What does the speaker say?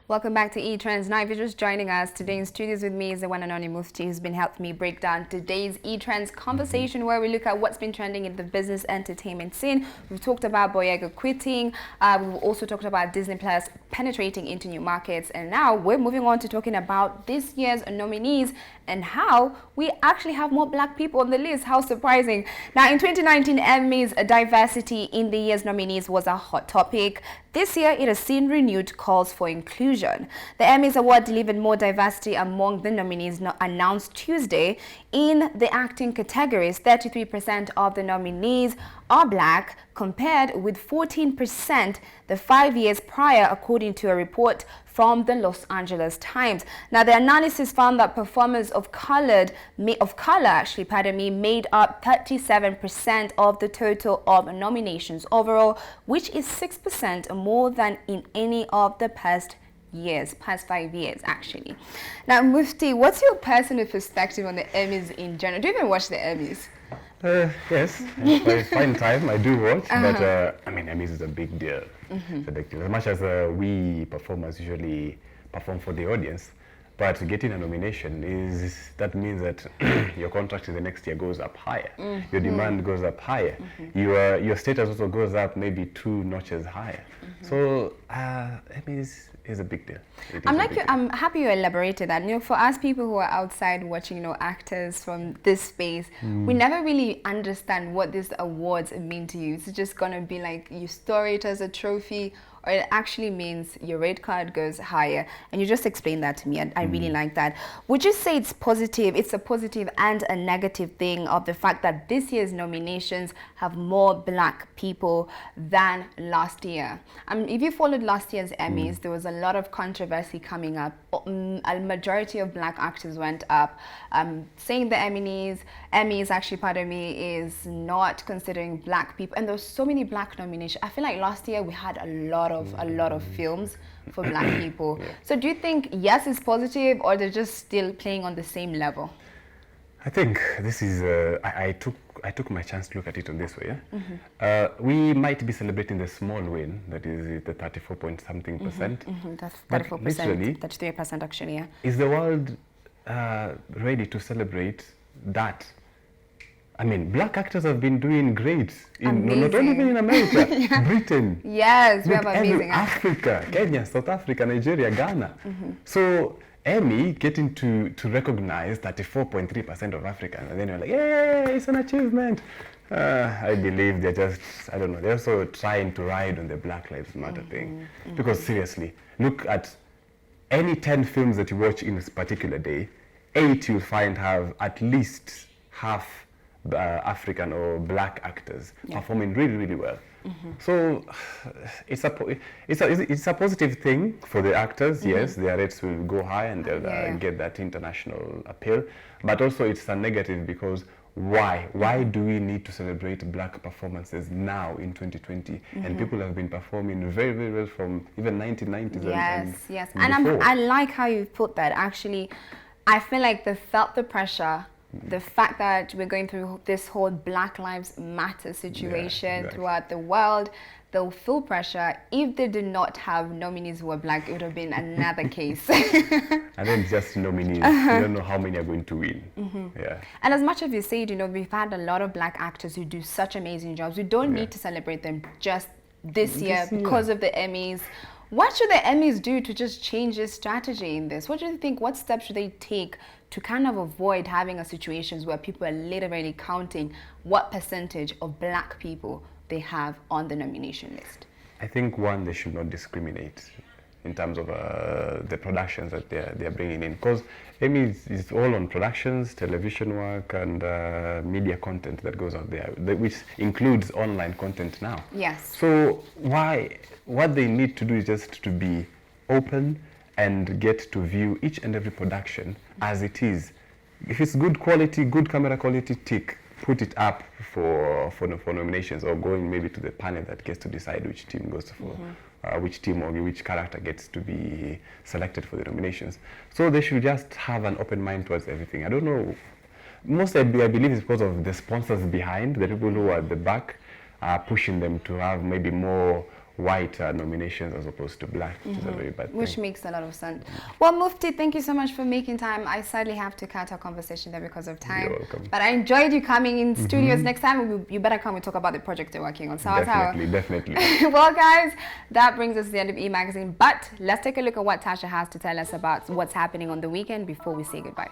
Welcome back to E-Trends. Now, if you're just joining us, today in studios with me is the one and only Mufti, who's been helping me break down today's E-Trends conversation, where we look at what's been trending in the business entertainment scene. We've talked about Boyega quitting. We've also talked about Disney Plus penetrating into new markets. And now we're moving on to talking about this year's nominees and how we actually have more black people on the list. How surprising. Now, in 2019, Emmy's diversity in the year's nominees was a hot topic. This year, it has seen renewed calls for inclusion. The Emmys Award delivered more diversity among the nominees announced Tuesday. In the acting categories, 33% of the nominees are black, compared with 14% the 5 years prior, according to a report from the Los Angeles Times. Now, the analysis found that performers of color made up 37% of the total of nominations overall, which is 6% more than in any of the past 5 years actually. Now, Mufti, what's your personal perspective on the Emmys in general? Do you even watch the Emmys? Yes, I find time, I do watch, but I mean, Emmys is a big deal. It's a big deal. As much as we performers usually perform for the audience, but getting a nomination that means that your contract in the next year goes up higher, your demand goes up higher, your status also goes up maybe 2 notches higher. So Emmys is a big deal. I'm happy you elaborated that. For us people who are outside watching, actors from this space, we never really understand what these awards mean to you. It's just gonna be like you store it as a trophy, or it actually means your rate card goes higher. And you just explained that to me. I really like that. Would you say it's positive? It's a positive and a negative thing of the fact that this year's nominations have more black people than last year? If you followed last year's Emmys, there was a lot of controversy coming up. A majority of black actors went up, saying the Emmys actually, is not considering black people. And there's so many black nominations. I feel like last year we had a lot of films for black people. So do you think, yes, it's positive, or they're just still playing on the same level? I think this is, I took my chance to look at it on this way. We might be celebrating the small win, that is the 34 point something percent. That's 34%, 33% actually, yeah. Is the world ready to celebrate that? I mean, black actors have been doing great, not only in America, Britain. Yes, we have amazing Africa, Kenya, South Africa, Nigeria, Ghana. So Emmy getting to recognize 34.3% of Africans, and then you're like, yay, it's an achievement. I believe they're just, I don't know, they're also trying to ride on the Black Lives Matter thing. Because seriously, look at any 10 films that you watch in a particular day, 8 you'll find have at least half African or black actors performing really, really well. So it's a positive thing for the actors. Yes, their rates will go high and they'll get that international appeal. But also it's a negative because why do we need to celebrate black performances now in 2020? And people have been performing very, very well from even 1990s. Yes. And I like how you put that. Actually, I feel like they felt the pressure. The fact that we're going through this whole Black Lives Matter situation throughout the world, they'll feel pressure. If they did not have nominees who were black, it would have been another case. And then just nominees, you don't know how many are going to win. And as much as you said, we've had a lot of black actors who do such amazing jobs. We don't need to celebrate them just this year because of the Emmys. What should the Emmys do to just change this strategy in this? What do you think? What steps should they take to kind of avoid having situations where people are literally counting what percentage of black people they have on the nomination list? I think one, they should not discriminate in terms of the productions that they're bringing in, because Emmy is all on productions, television work, and media content that goes out there, which includes online content now. Yes. So what they need to do is just to be open and get to view each and every production as it is. If it's good quality, good camera quality, tick, put it up for nominations, or going maybe to the panel that gets to decide which team goes for. Which team or which character gets to be selected for the nominations. So they should just have an open mind towards everything. I don't know, mostly I believe it's because of the sponsors behind, the people who are at the back, pushing them to have maybe more white nominations as opposed to black, which is a very bad Which thing. makes a lot of sense. Well, Mufti, thank you so much for making time. I sadly have to cut our conversation there because of time. You're welcome. But I enjoyed you coming in studios. Next time, you better come and talk about the project you're working on. Definitely. Well, guys, that brings us to the end of E! Magazine. But let's take a look at what Tasha has to tell us about what's happening on the weekend before we say goodbye.